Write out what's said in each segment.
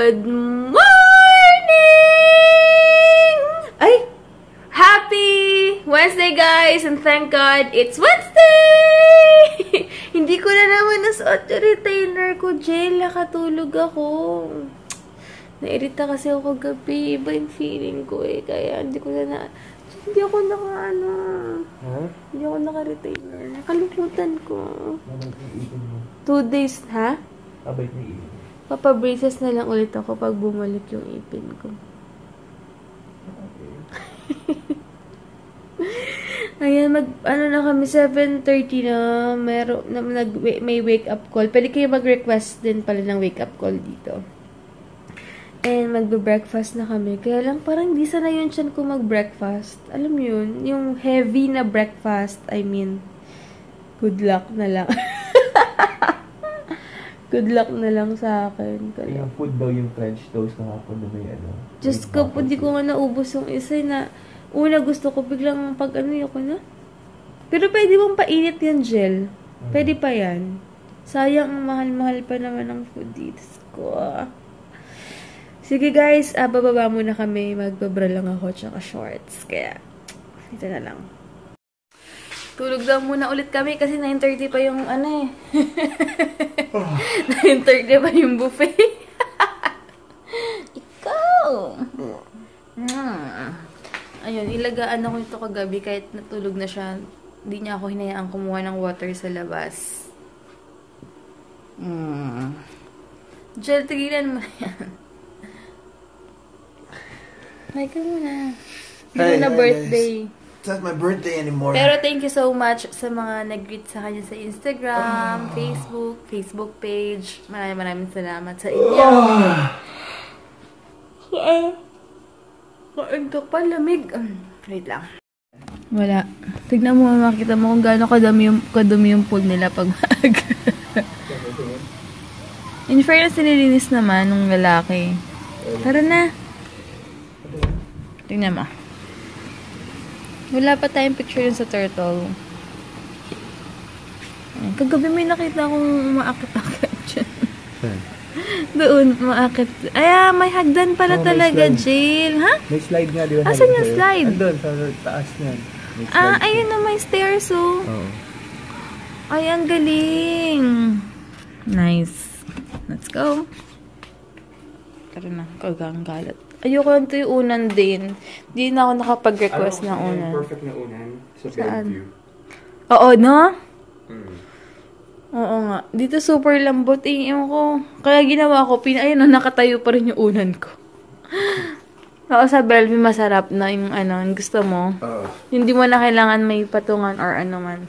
Good morning! Ay! Happy Wednesday, guys! And thank God, it's Wednesday! Hindi ko na naman nasuot yung retainer ko, Jill. Nakatulog ako. Nairita kasi ako kagabi. Iba yung feeling ko eh. Kaya hindi ko na Hindi ako Hindi ako naka-retainer. Nakalukutan ko. 2 days, ha? Abay na ipin. Papabraces na lang ulit ako pag bumalik yung ipin ko. Ayan, ano na kami, 7:30 na, may wake up call. Pwede kayo mag-request din pala ng wake up call dito. And magbe-breakfast na kami. Kaya lang parang di sana yun siyan ko mag-breakfast. Alam mo yun, yung heavy na breakfast, I mean, good luck na lang. Good luck na lang sa akin. Yung food daw, yung French toast kahapon na may ano. Diyos ko po, di ko nga naubos yung isa na una gusto ko, biglang pag ano yun ko na. Pero pwede mong painit yan, gel. Pwede pa yan. Sayang, mahal-mahal pa naman ang food dito ko. Sige guys, bababa muna kami. Magbabra lang ako, tsaka shorts. Kaya, ito na lang. Tulog daw muna ulit kami kasi 9:30 pa yung ano eh. 9:30 pa yung buffet. Ikaw! Ayun, ilagaan ako ito kagabi kahit natulog na siya. Hindi niya ako hinayaan kumuha ng water sa labas. Jel, tigilan mo yan. May ka muna. Hindi ko na birthday. It's not my birthday anymore. Pero thank you so much sa mga nag-greet sa kanya sa Instagram, Facebook page. Maraming salamat sa inyo. Kainto pa, lamig. Wait lang. Wala. Tignan mo, makita mo kung gaano kadumi yung pool nila pag mag. In fairness, nililinis naman ng lalaki. Tara na. Tignan mo. Wala pa tayong picture yun sa turtle. Kagabi may nakita akong umaakit-akit dyan. Doon, umaakit. Ay, may hagdan pala talaga, Jill. Ha? May slide nga, di ba? Asan yung slide? Andun, sa taas niyan. Ayun na, may stairs, oh. Oo. Ay, ang galing. Nice. Let's go. Tara na, kagang galat. Ayoko lang ito yung unan din. Hindi na ako nakapag-request ng unan. Perfect na unan sa Saan? Bellevue. Oo, no? Oo nga. Dito super lambot. Ewan ko. Kaya ginawa ko, ayun, nakatayo pa rin yung unan ko. Oo, sa Bellevue masarap na yung ano, yung gusto mo. Hindi mo na kailangan may patungan or ano man.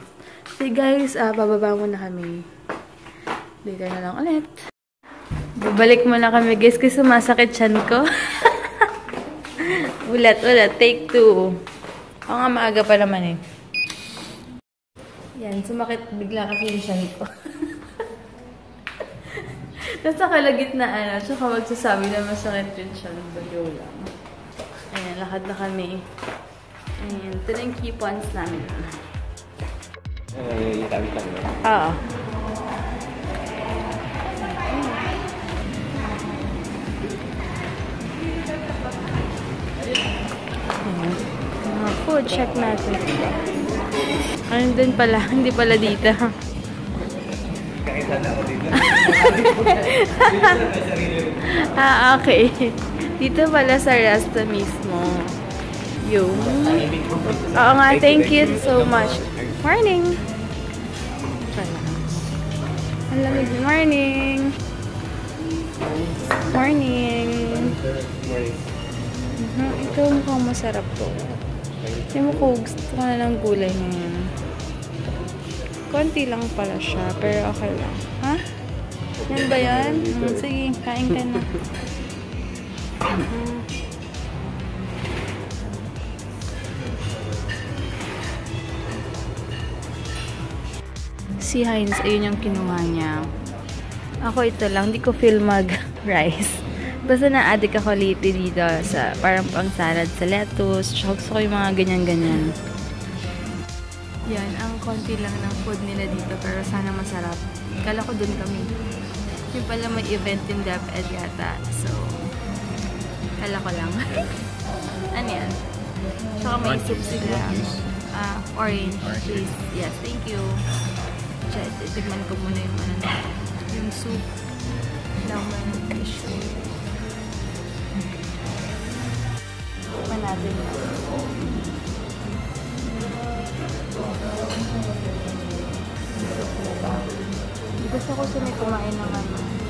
So guys, bababa muna kami. Later na lang ulit. Babalik muna kami guys kasi sumasakit tiyan ko. Ulat. Take 2. Oo nga, maaga pa naman eh. Yan, sumakit bigla kasi yung tiyan ko. Tapos nakalagitnaan, tsaka magsasabi na masakit yung tiyan. Baliw lang. Ayan, lakad na kami. Ayan, ito na yung key points namin. Itawit lang yun. Oo. Food check natin. Ano din pala? Hindi pala dito. Okay. Dito pala sa resto mismo. Yung. Oo nga, thank you so much. Morning! Morning! Morning! Ito mukhang masarap to. Yung ko, gusto ko na ng gulay ngayon. Konti lang pala siya, pero okay lang. Ha? Yan ba yan? Sige, kain ka na. Si Heinz, ayun yung kinuha niya. Ako ito lang, hindi ko feel mag-rice. Basta na-addict ako lately dito sa parang pang salad sa lettuce. Gusto ko yung mga ganyan-ganyan. Yan, ang konti lang ng food nila dito pero sana masarap. Kala ko dun kami. Yung pala may event yung DepEd yata. So, kala ko lang. Ano yan? Tsaka may soup sila. Orange juice. Yes, thank you. Tignan ko muna yung ano na. Yung soup. Lemon fish. Tignan natin. Gusto ko sila kumain ng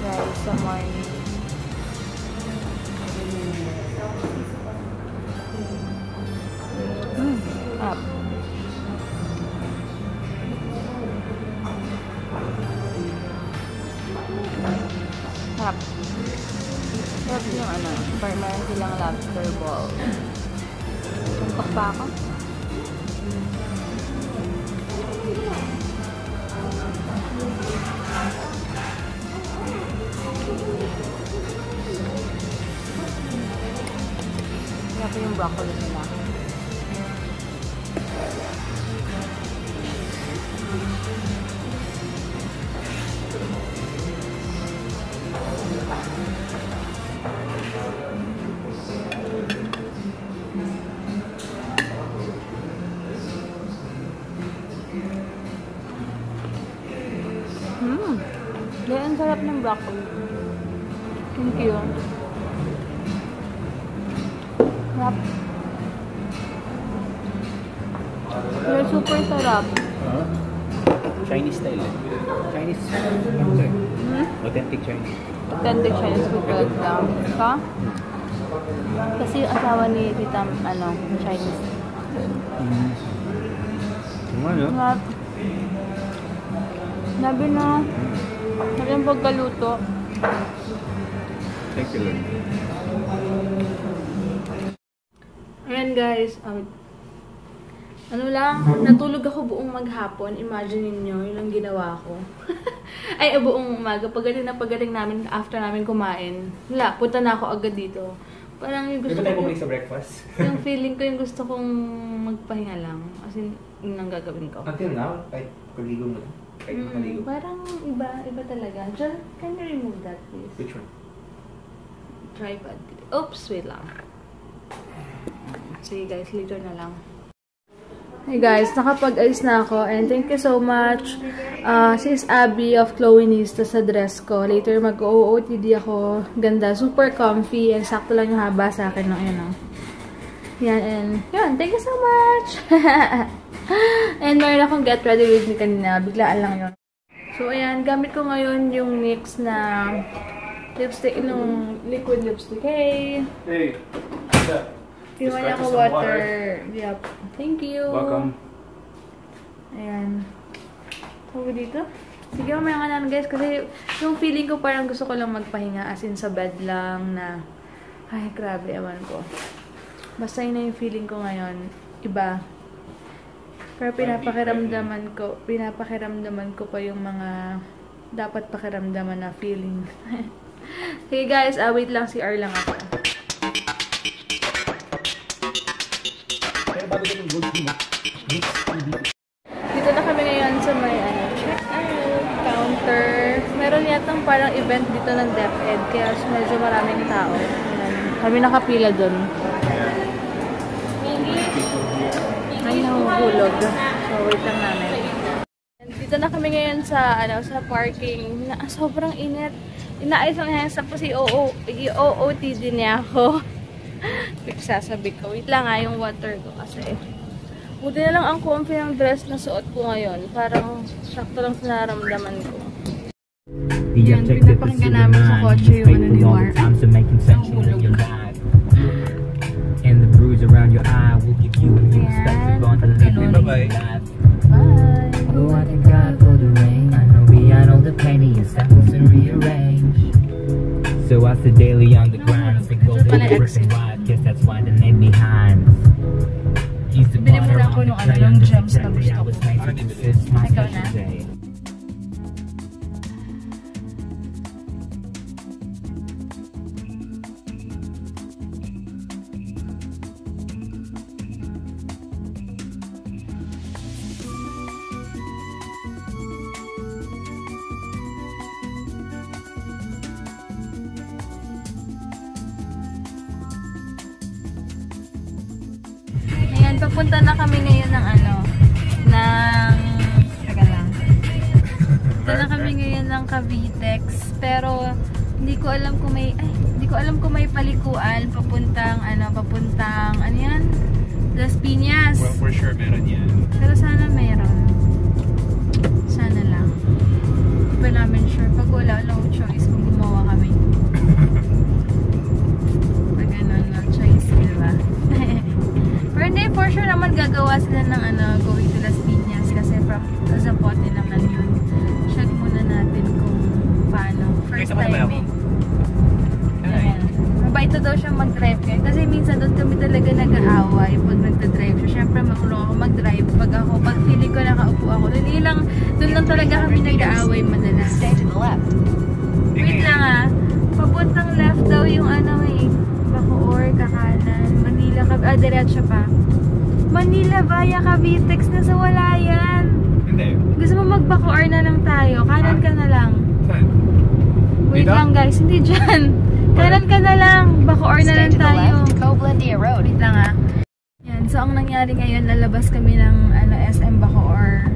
rice sa morning. Up. Up. Sarap yung ano, meron silang lobster ball. Tungkok pa ako? Sarap yung broccoli nila. Dahil ang sarap ng broccoli. Thank you. Sarap. Pero super sarap. Chinese style eh. Chinese. Authentic Chinese. Authentic Chinese food talaga. Ka? Kasi yung asawa ni Tita, Chinese. Sarap. Sabi na, sabi ang pagkaluto. Thank you, Lord. Ayan guys, natulog ako buong maghapon. Imagine niyo yun ang ginawa ko. Ay, buong umaga. Pagaling namin, after namin kumain. Wala, punta na ako agad dito. Parang yung gusto ko... tayo bumalik sa breakfast? Yung feeling ko, yung gusto kong magpahinga lang. As in, yun ang gagawin ko. Until now, kahit paligo mo. Parang iba talaga. Just, can you remove that, please? Which one? Tripod. Oops, wait lang. Sige guys, later na lang. Hey guys, nakapag-ayos na ako and thank you so much Sis Abby of Chloenista sa dress ko. Later mag-OOTD ako. Ganda, super comfy and sakto lang yung haba sa akin ng yan and yun, thank you so much! And meron akong get ready with me kanina. Biglaan lang yun. So, ayan. Gamit ko ngayon yung NYX na lipstick. Yung liquid lipstick. Hey! Hey! Iwan niya ako water. Yep. Thank you. Welcome. Ayan. Tawag dito. Sige, mamaya nga namin guys. Kasi yung feeling ko parang gusto ko lang magpahinga. As in sa bed lang na ay, grabe. Ewan ko. Basta yun na yung feeling ko ngayon. Iba. Pero pinapakiramdaman ko pa yung mga dapat pakiramdaman na feeling. Sige guys, wait lang, si R lang ako. Dito na kami ngayon sa may check-out counter. Meron yatang parang event dito ng DepEd, kaya medyo maraming tao. Kami nakapila doon. Ay, nahuhulog. So, wait lang namin. Dito na kami ngayon sa, sa parking. Sobrang init. Inaayos lang yan sa po si OOTD niya ako. Sasabi ko. Wait lang yung water ko kasi. Buti na lang ang comfy ng dress na suot ko ngayon. Parang sakto lang sa naramdaman ko. Yan, pinapakinggan namin sa kotse yung ni War. Nahuhulog. And the bruise around your eye will give you a new perspective on the living life. Bye! Oh, I thank God for the rain. I know beyond all the pain, He assembles and rearrange. So I sit daily on the grind, think over the brick and white, guess that's why the name behind. He's the butter on the tray, on the trajectory I was made to persist my special day. Ayan, papunta na kami ngayon ng teka lang. Punta na kami ngayon ng Cavitex, pero hindi ko alam kung may palikuan papuntang ano yan? Las Piñas. Well, for sure meron yan. Pero sana meron. Sana lang. Hindi pa namin sure. Pag wala, no choice kung gumawa kami. Pag no choice, diba? Pero hindi, for sure naman gagawa sila ng going to Las Piñas kasi from Zapote naman yun. Check muna natin kung paano. First time eh. Ayan. Mabait na daw siya mag-drive kayo. Kasi minsan doon kami talaga nag-aaway pag nagda-drive siya. Siyempre marunong ako mag-drive. Pag feeling ko nakaupo ako. Doon lang talaga kami nag-aaway madalas. Stay to the left. Wait lang papuntang left daw yung Bacoor, kakanan. Manila, diretso pa. Manila via Cavitex na sa wala yan. Hindi. Gusto mo mag-Bacoor na lang tayo. Kanan ka na lang. Saan? Wait Dito? lang guys, hindi dyan. Kanan ka na lang. Bacoor na Stay lang to the tayo. left. Coblendia Road. Wait lang Yan, so ang nangyari ngayon, lalabas kami ng SM Bacoor.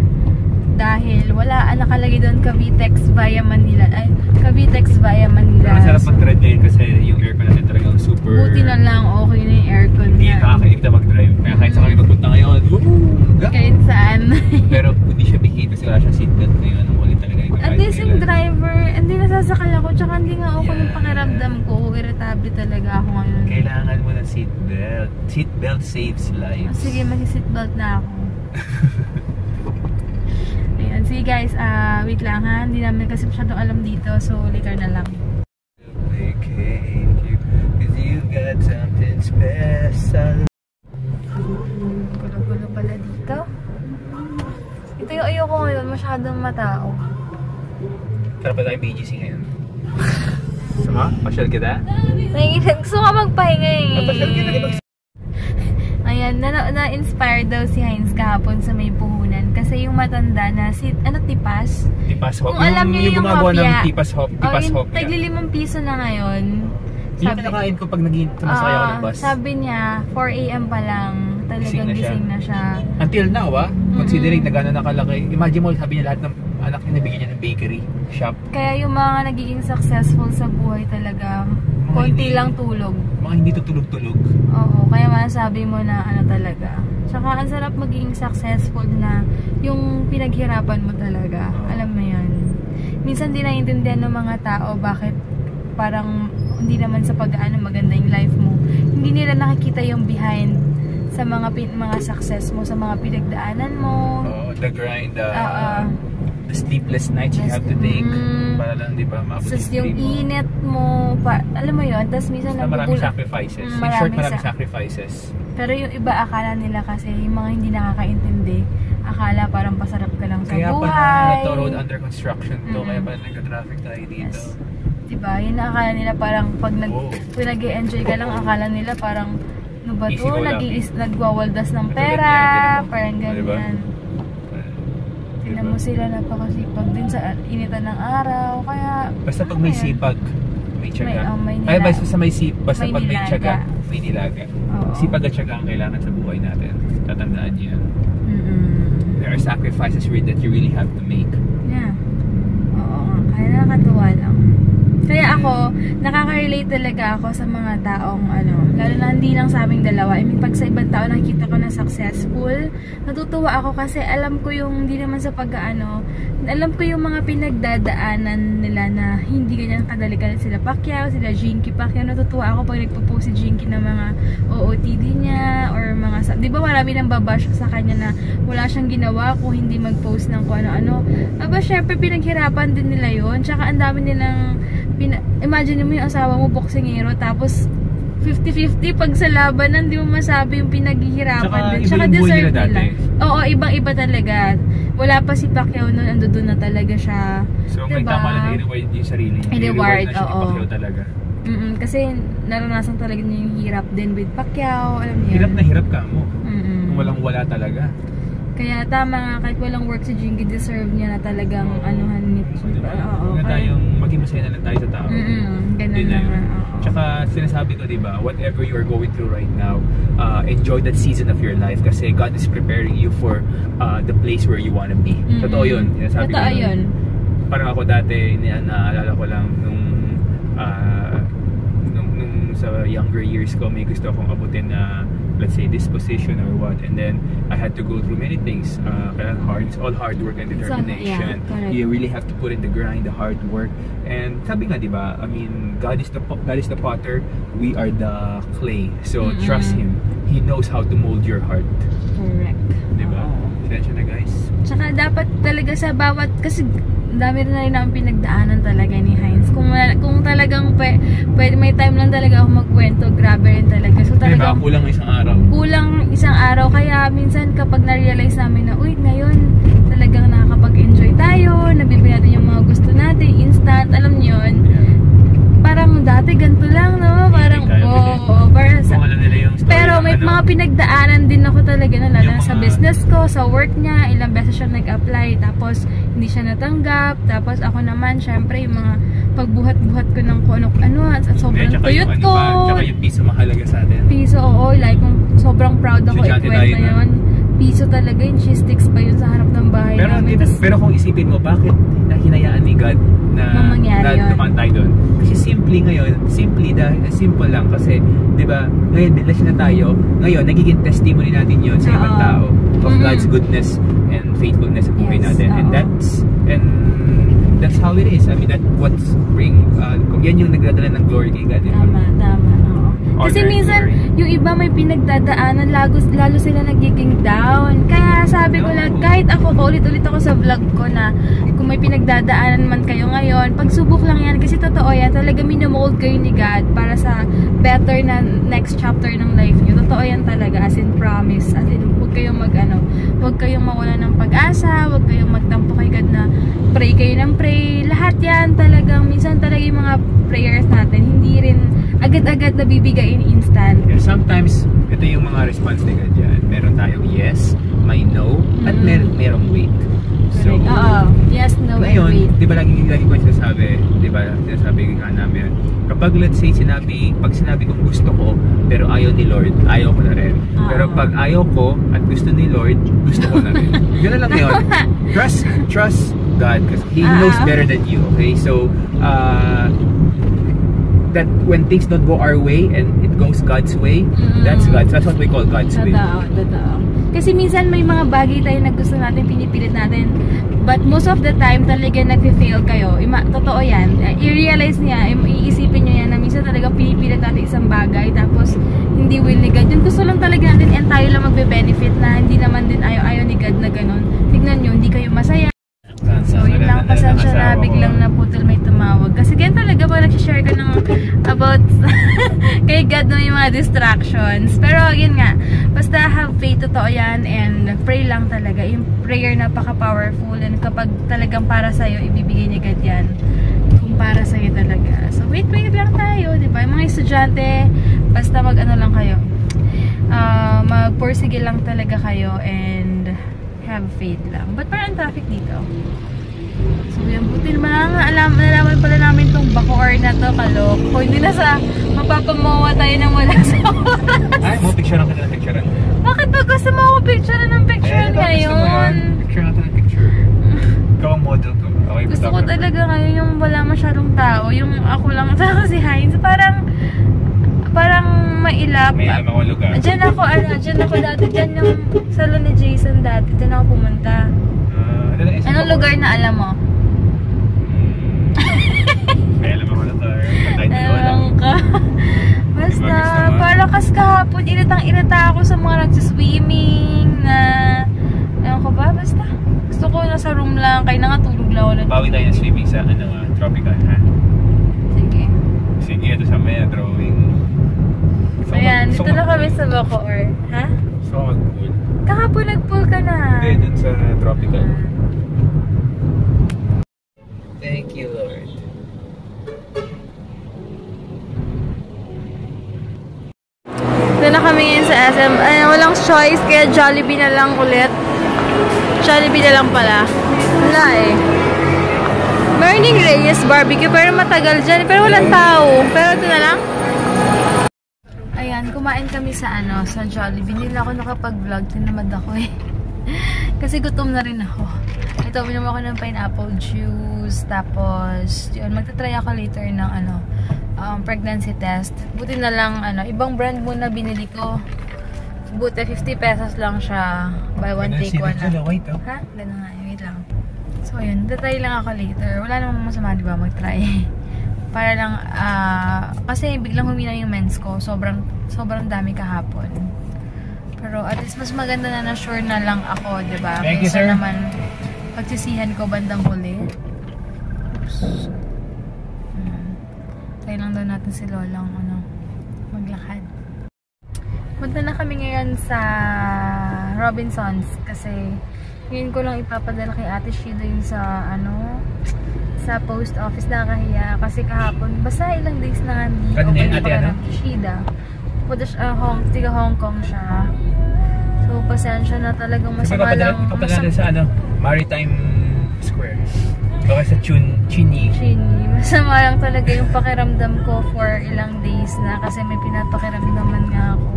Dahil wala nakalagay doon Cavitex via Manila. Ay, Cavitex via Manila. Masarap mag-drive ngayon kasi yung aircon natin talagang super... Buti na lang okay na yung aircon Hindi niya. nakakainip na mag-drive. Kaya kahit sa kami magpunta ngayon, Kahit saan. pero hindi siya behave kasi wala siyang seatbelt ngayon. Wala talaga yung At least yung driver, hindi nasasakal ako, tsaka hindi nga okay yung pakiramdam ko. Irritable talaga ako ngayon. Kailangan mo ng seatbelt. Seatbelt saves lives. Sige, mag-seatbelt na ako. Ayan, sige guys, wait lang hindi namin kasi masyadong alam dito, so later na lang. Cause you got something special. Gulo-gulo pala dito. Ito yung ayoko ngayon, masyadong matao. Tara pa tayo BGC ngayon. Sama? Pasyal kita? Gusto ka magpahinga Pasyal kita di Ayan, na-inspire daw si Heinz kahapon sa may puhunan. Kasi yung matanda na tipas. Tipas hop. Kung alam niyo yung gumagawa hopya. ng tipas hop. Tipas hop. Tagli 5 piso na ngayon. Yung kinakain ko pag sumasakay ako ng bus. Sabi niya, 4 AM pa lang. Talagang gising na siya. Until now, considering na gano'n nakalaki. Imagine mo, sabi niya lahat ng anak niya nabigyan niya ng bakery shop. Kaya yung mga nagiging successful sa buhay talaga, konti lang tulog. Mga hindi tutulog-tulog. Oo, kaya masabi mo na talaga. Tsaka ang sarap maging successful na yung pinaghirapan mo talaga. Alam mo yan. Minsan di naiintindihan ng mga tao bakit parang hindi naman sa pag-aano maganda yung life mo. Hindi nila nakikita yung behind sa mga success mo, sa mga pinagdaanan mo. The grind, the sleepless nights you have to take para lang, di ba, maabot yung dream mo. Init mo, alam mo yun, tapos minsan maraming sacrifices. In short, maraming sacrifices. Pero yung iba akala nila kasi, yung mga hindi nakakaintindi, akala parang pasarap ka lang sa kaya buhay. Kaya pala ito road under construction to, kaya pala nagka-traffic tayo dito. Yes. Diba, yun na akala nila parang pag nag-enjoy ka lang, akala nila parang ano ba to, nagwawaldas ng pera, parang ganyan. Tingnan mo sila, napakasipag din sa initan ng araw, kaya... Basta pag may sipag, may tiyaga. Ay, basta pag may tiyaga, may nilaga. Sipag at tiyaga ang kailangan sa buhay natin. Tatandaan niyo yan. There are sacrifices that you really have to make. Yeah. Oo, kaya nakakatuwa lang. Kaya ako, nakaka-relate talaga ako sa mga taong lalo na hindi lang sa aming dalawa. I mean, pag sa ibang tao nakikita ko na successful, natutuwa ako kasi alam ko yung, hindi naman sa alam ko yung mga pinagdadaanan nila na hindi ganyan kadali sila Pacquiao, sila Jinky Pacquiao. Natutuwa ako pag nagpo-post si Jinky ng mga OOTD niya or mga, di ba marami nang babash sa kanya na wala siyang ginawa kung hindi mag-post ng kung ano-ano. Aba, syempre pinaghirapan din nila yun. Tsaka ang dami nilang imagine mo yung asawa mo boksingero tapos 50-50 pag sa labanan, di mo masabi yung pinaghihirapan din. Tsaka deserve nila. Oo, ibang-iba talaga. Wala pa si Pacquiao noon, ando doon na talaga siya. So, may tama na i-reward yung sarili niya. I-reward, na siya ni Pacquiao talaga. Kasi naranasan talaga niya yung hirap din with Pacquiao. Alam niya. Hirap na hirap ka mo. Kung walang-wala talaga. Kaya tama nga, kahit walang work si Jinky, deserve niya na talagang anuhan nito. Diba? Huwag na tayong maging masaya na lang tayo sa tao. Ganun lang. Tsaka sinasabi ko, diba, whatever you are going through right now, enjoy that season of your life kasi God is preparing you for the place where you wanna be. Totoo yun. Sinasabi Totoo yun. Parang ako dati, naalala ko lang nung sa younger years ko, may gusto akong abutin na, let's say, this position or what, and then I had to go through many things. It's all hard work and determination. You really have to put in the grind, the hard work. And sabi nga, diba, I mean, God is the potter, we are the clay. So trust Him. He knows how to mold your heart. Correct. Diba? Sensya na, guys. Tsaka dapat talaga sa bawat, kasi dami rin namin pinagdaanan talaga ni Heinz. Kung talagang pwede may time lang talaga ako magkwento, grabe rin talaga. So talagang diba, kulang isang araw. Kulang isang araw, kaya minsan kapag na-realize namin na, uy, ngayon talagang nakakapag-enjoy tayo, nabibili natin yung mga gusto natin, instant, alam niyo yun. Parang dati ganito lang, no? Parang, parang sa... Pero may mga pinagdaanan din ako talaga na lalo sa business ko, sa work niya, ilang beses siya nag-apply, tapos hindi siya natanggap, tapos ako naman, syempre, yung mga pagbuhat-buhat ko ng kung ano, at sobrang tuyot ko. Tsaka yung piso mahalaga sa atin. Piso, oo, like, sobrang proud ako ikwento yun. Piso talaga yun, cheese sticks pa yun sa harap ng bahay namin. Pero kung isipin mo, bakit hinayaan ni God na dumaan tayo doon? Kasi simple lang kasi, di ba, ngayon blessed na tayo, ngayon nagiging testimony natin yun sa ibang tao of God's goodness and faithfulness sa buhay natin. And that's how it is. I mean, that's what's yan yung nagdadala ng glory kay God. Tama. Kasi minsan, yung iba may pinagdadaanan, lalo sila nagiging down. Kaya sabi ko lang, kahit ako, paulit-ulit ako sa vlog ko na kung may pinagdadaanan man kayo ngayon, pagsubok lang yan. Kasi totoo yan, talaga minamold kayo ni God para sa better na next chapter ng life nyo. Totoo yan talaga, as in promise. As in, huwag kayong huwag kayong mawala ng pag-asa, huwag kayong magtampo kay God na pray kayo ng pray. Lahat yan talagang, minsan talaga yung mga prayers natin, hindi rin agad-agad nabibigay in instant. Yeah, sometimes, ito yung mga response ni God dyan. Meron tayong yes, may no, at merong wait. So, yes, no, ngayon, and wait. Di ba lagi ko sinasabi, di ba, sinasabi nga namin, kapag let's say pag sinabi kong gusto ko, pero ayaw ni Lord, ayaw ko na rin. Pero pag ayaw ko at gusto ni Lord, gusto ko na rin. Gano'n lang yun. Trust God, because He knows better than you, okay? So, that when things don't go our way and it goes God's way, that's what we call God's way. Totoo. Kasi minsan may mga bagay tayo na gusto natin, pinipilit natin, but most of the time talaga nag-fail kayo. Totoo yan. I-realize niya, iisipin niyo yan na minsan talaga pinipilit natin isang bagay, tapos hindi will ni God. Yung gusto lang talaga natin and tayo lang magbe-benefit na hindi naman din ayaw ni God na ganun. Tignan nyo, hindi kayo masaya. So, yun lang, pasensya na, biglang naputol may tumawag. Kasi ganyan talaga pag nagsishare ka ng about kay God no, yung mga distractions. Pero, yun nga, basta have faith, totoo yan, and pray lang talaga. Yung prayer napaka-powerful, and kapag talagang para sa'yo, ibibigay ni God yan. Kung para sa'yo talaga. So, wait lang tayo, diba? Yung mga estudyante, basta mag-ano lang kayo. Magpursige lang talaga kayo, and have faith lang. But parang traffic dito. So, yan. Buti naman nalaman pala namin itong Bacoor na to, kaloko. Hindi na sa mapapamowa tayo ng wala sa oras. Ay, mo picture natin ng picture. Bakit ba gusto mo ako picture ng picture ngayon? Picture natin ng picture. Ikaw ang model ko. Okay, gusto ko talaga ngayon yung wala masyadong tao. Yung ako lang, saka si Heinz. Parang mailap. May mga lugar. Diyan ako dati. Diyan yung salon ni Jason dati. Diyan ako pumunta. Anong lugar na alam mo? May alam ako lugar. Alam ka. Basta, parang kas kahapon, iritang-irita ako sa mga nagsiswimming na, ewan ko ba? Basta, gusto ko nasa room lang, kaya nangatulog lang ako. Bawi tayo ng swimming sa tropical, ha? Sige, ito sa may drawing. Ayan, dito na kami sa Bacoor. Ha? So, mag-pool. Kahapon nag-pool ka na. Hindi, dun sa tropical. Thank you, Lord. Doon na kami ngayon sa SM. Walang choice, kaya Jollibee na lang ulit. Jollibee na lang pala. Wala eh. Morning Reyes Barbecue, pero matagal dyan. Pero walang tao. Pero ito na lang. Ayan, kumain kami sa sa Jollibee. Hindi na ako nakapag-vlog. Tinamad ako eh. Kasi gutom na rin ako. Ito, minom ako ng pineapple juice. Tapos, yun, magta-try ako later ng pregnancy test. Buti na lang, ibang brand muna binili ko. Buti 50 pesos lang siya. Buy one, take one lang. Ha? Ganun nga, wait lang. So, yun. Tatry lang ako later. Wala namang masama, di ba, mag-try. Para lang, kasi biglang humina yung mens ko. Sobrang dami kahapon. Pero at least mas maganda na sure na lang ako, di ba? Thank you, sir. Naman, pagsisihan ko bandang huli. Oops. Try lang daw natin si Lolang, maglakad. Punta na kami ngayon sa Robinsons kasi ngayon ko lang ipapadala kay Ate Shida yung sa sa post office. Nakahiya kasi kahapon basta ilang days na hindi Ate Shida. Punta siya tiga Hong Kong siya. So pasensya na, talagang masama lang. Ipapadala sa Maritime Square. Baka sa Chini. Masama lang talaga yung pakiramdam ko for ilang days na kasi may pinapakiramdaman nga ako.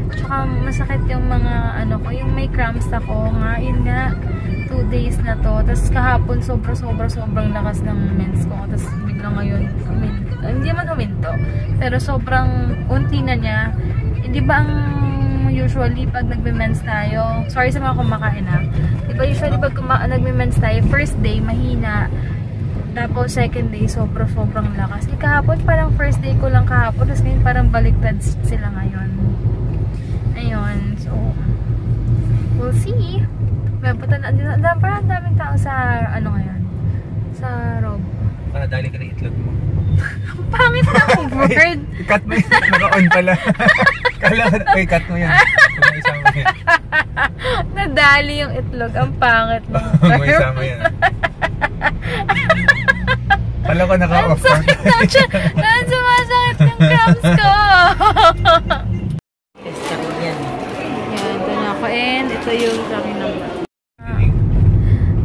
Tsaka masakit yung mga yung may cramps ako nga, yun nga 2 days na to. Tapos kahapon sobrang lakas ng mens ko. Tapos biglang ngayon hindi man huminto, pero sobrang unti na niya. Di ba ang usually pag nagme-mens tayo, sorry sa mga kumakain di ba usually pag nagme-mens tayo, first day mahina, tapos second day sobrang lakas. Kahapon parang first day ko lang kahapon, tapos ngayon parang baliktad sila ngayon. Ayun, so we'll see. Parang daming tao sa ngayon, sa Rob. Dali ka na itlog mo. Ang pangit na ang word. Cut mo yun. Naka-on pala. Kala ko, cut mo yan. May isama yan. Nadali yung itlog. Ang pangit ng word. May isama yan. Kala ko naka-off. Ang sakit na siya. Sumasakit yung cramps ko. Yan, ito na ako. And ito yung sabi number.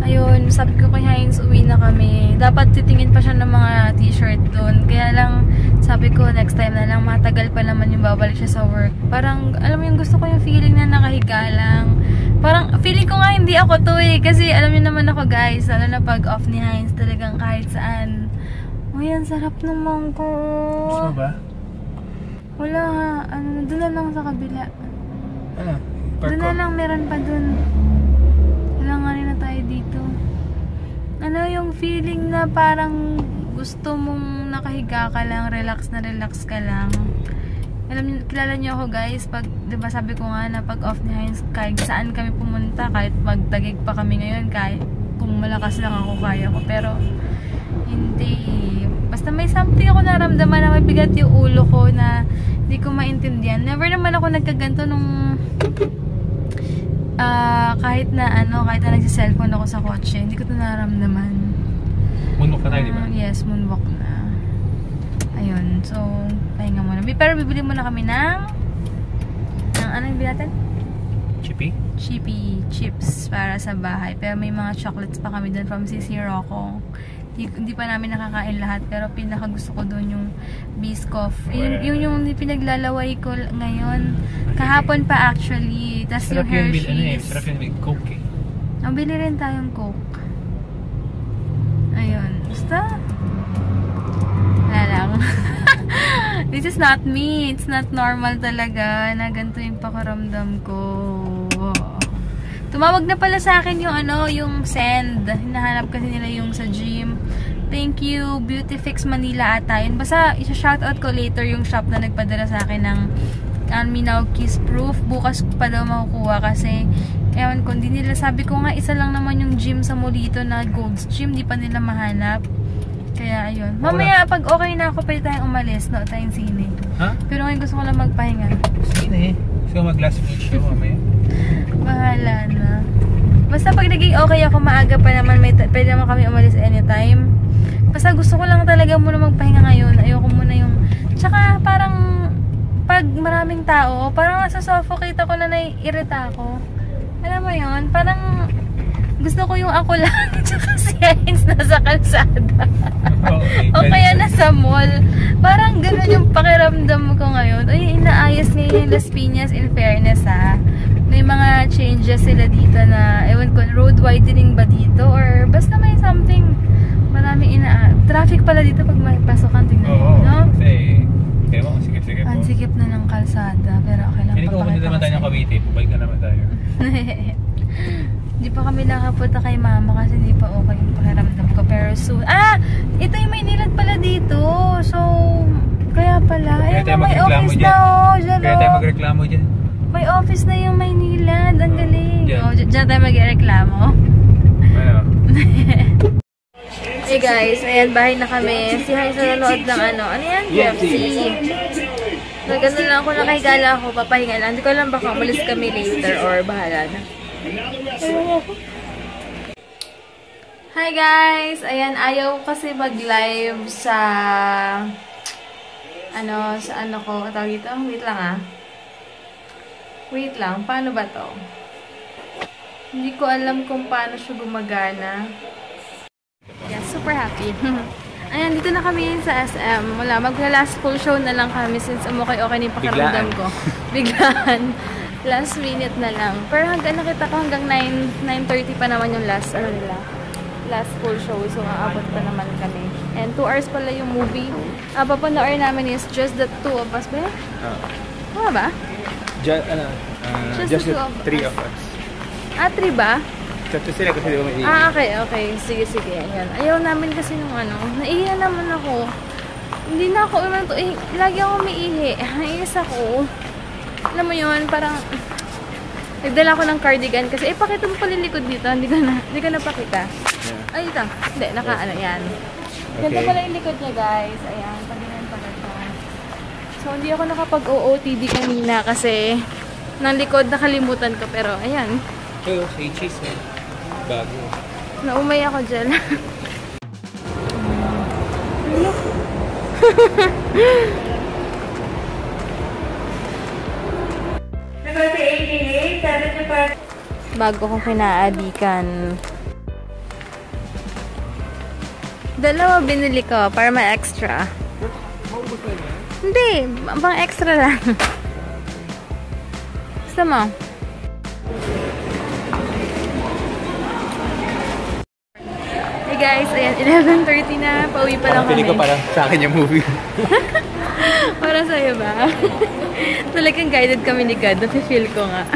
Ayun, sabi ko kay Hines, uwi na kami. Dapat titingin pa siya ng mga t-shirt doon. Kaya lang, sabi ko, next time na lang, matagal pa naman yung babalik siya sa work. Parang, alam mo yung gusto ko yung feeling na nakahiga lang. Parang, feeling ko nga hindi ako to eh. Kasi, alam niyo naman ako guys, lalo na pag off ni Hines, talagang kahit saan. Uy, ang sarap naman ko. Gusto ba? Wala, doon na lang sa kabila. Doon na lang, meron pa doon. Kailanganin na tayo dito. Yung feeling na parang gusto mong nakahiga ka lang, relax ka lang. Kilala niyo ako guys, pag, diba sabi ko nga na pag off ni Hines, kahit saan kami pumunta, kahit magtagig pa kami ngayon, kahit kung malakas lang ako, kaya ko. Pero, hindi. Basta may something ako naramdaman na mabigat yung ulo ko na hindi ko maintindihan. Never naman ako nagkaganto nung kahit na nagsi-cellphone ako sa kotse, hindi ko ito naramdaman. Moonwalk na tayo, di ba? Yes, moonwalk na. Ayun, so pahinga muna. Pero bibili muna kami ng anong bili natin? Chippy chips para sa bahay. Pero may mga chocolates pa kami doon from Sisi Rocco. Hindi pa namin nakakain lahat, pero pinaka gusto ko doon yung Biscoff. Yung pinaglalaway ko ngayon. Kahapon pa actually. Tas yung Hershey's. Sarap yung may Coke eh. Ang bili rin tayong Coke. Ayun. Basta. Wala lang. This is not me. It's not normal talaga na ganito yung pakiramdam ko. Tumawag na pala sa akin yung Send. Hinahanap kasi nila yung sa gym. Thank you, Beautifix Manila ata yun. Basta, isa-shoutout ko later yung shop na nagpadala sa akin ng Minaw Kiss Proof. Bukas pa daw makukuha kasi, ewan ko, hindi nila, sabi ko nga, isa lang naman yung gym sa Molito na Gold's Gym. Di pa nila mahanap. Kaya, ayun. Mamaya, pag okay na ako, pwede tayong umalis. No, tayong sine. Ha? Pero ngayon gusto ko lang magpahinga. Sine? Gusto mag-last minute show mamaya? Bahala na. Basta pag naging okay ako, maaga pa naman, pwede naman kami umalis anytime. Basta gusto ko lang talaga muna magpahinga ngayon. Ayoko muna yung... Tsaka parang pag maraming tao, parang nasa-suffocate ako na naiirita ako. Alam mo yun? Parang Gusto ko yung ako lang tsaka si Hines nasa kalsada. Okay, o kaya nasa mall. Parang gano'n yung pakiramdam ko ngayon. Ay, inaayos ngayon yung Las Piñas in fairness ha. May mga changes sila dito na, ewan ko, road widening ba dito? Or basta may something, maraming traffic pala dito pag may pasokan, tingnan mo, no? Kasi, kaya mo, sikip-sikip Ang sikip na ng kalsada, pero okay lang. Hindi ko pumunta naman tayo ng Cavite, pupay ka naman tayo. Hindi pa kami nakapunta kay mama kasi hindi pa okay yung pakiramdam ko. Pero soon, ito yung may nilad pala dito. So, kaya pala. Kaya tayo may office dyan. na Kaya tayo magreklamo dyan. May office na yung Maynilad. Ang galing. Diyan tayo magreklamo. Ano? Hey guys, ayan, bahay na kami. Si Hines na nanood ng ano yan? UFC. So, ganun lang ako, nakahigala ako, papahinga lang. Hindi ko alam baka umalis kami later or bahala na. Hi guys! Ayan, ayaw kasi mag-live sa ano ko, tawag dito? Wait lang, paano ba to? Hindi ko alam kung paano siya gumagana. Yeah, super happy. Ayan, dito na kami sa SM. Wala, magla-last full show na lang kami since okay na yung pakiramdam ko. Biglaan. Last minute na lang. Pero hanggang nakita ko hanggang 9:30 pa naman yung last full show. So, aabot pa naman kami. And 2 hours pala yung movie. Papanoorin namin is just the 2 of us ba? Tama ba? Just the 3 of us. 3 ba? Tatlo sila kasi di ba may okay. Sige. Ayan. Ayaw namin kasi nung naiihi naman ako. Hindi na ako, lagi ako maiihi. Naiis ako. Alam mo yun, parang nagdala ko ng cardigan kasi pakita mo pala likod dito. Hindi ka napakita. Yeah. Ay, ito. Hindi, yan. Okay. Ganito pala yung likod niya, guys. Ayan, pagganyan pala ito. So, hindi ako nakapag-OOTD kanina kasi ng likod nakalimutan ko. Pero, ayan. Pero, say cheese eh. Bago. Naumay ako dyan. Bago kong kinaadikan. Dalawa binili ko para may extra. Hindi, pang extra lang. Gusto mo? Hey guys, ayan, 11:30 na. Pauwi pa lang kami. Pili ko parang sa akin yung movie. Para sa'yo ba? Talagang guided kami ni God. Nafe-feel ko nga.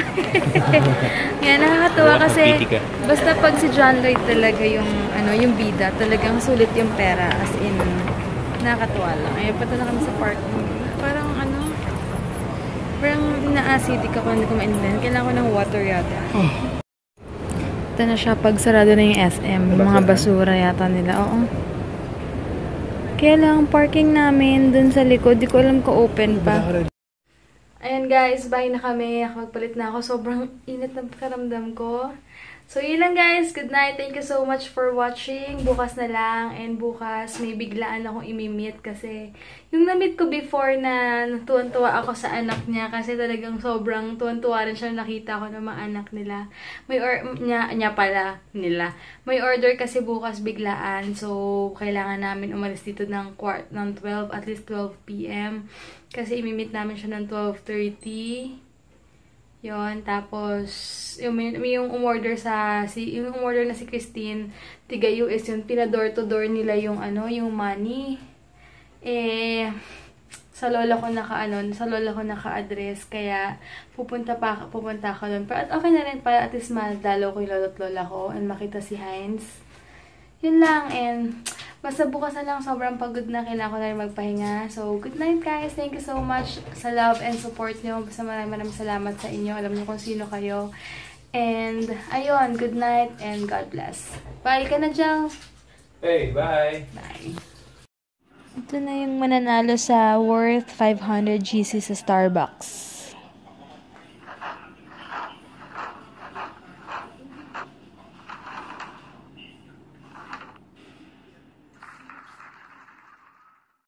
Yan, nakakatuwa kasi basta pag si John Lloyd talaga yung bida, talagang sulit yung pera. As in, nakakatuwa lang. Ayun, pata na kami sa parking. Parang ina-acidic ako, hindi ko maintindihan. Kailangan ko ng water yata. Ito na siya pag sarado na yung SM. Mga basura yata nila. Oo. Kaya lang, parking namin dun sa likod. Di ko alam kung open pa. Ayan guys, bahay na kami. Magpalit na ako. Sobrang init ng pakaramdam ko. So, yun lang guys. Good night. Thank you so much for watching. Bukas na lang. And bukas, may biglaan akong imimit kasi yung na-meet ko before na tuwan-tuwa ako sa anak niya kasi talagang sobrang tuwan-tuwa rin siya nakita ko ng mga anak nila. May May order kasi bukas biglaan. So, kailangan namin umalis dito ng 12, at least 12 PM. Kasi imimit namin siya ng 12:30. Yon, tapos yung umorder na si Christine, tiga US yun, pina-door to door nila yung yung money. Sa lola ko naka-address, kaya pupunta ako doon. Pero okay na rin para at least madalaw ko yung lolo't lola ko and makita si Hines. Yun lang, and basta bukas na lang, sobrang pagod na, kailangan ko na rin magpahinga. So, good night guys. Thank you so much sa love and support nyo. Basta maraming salamat sa inyo. Alam nyo kung sino kayo. And, ayun, good night and God bless. Bye ka na dyan. Hey, bye! Bye. Ito na yung mananalo sa worth 500 GC sa Starbucks.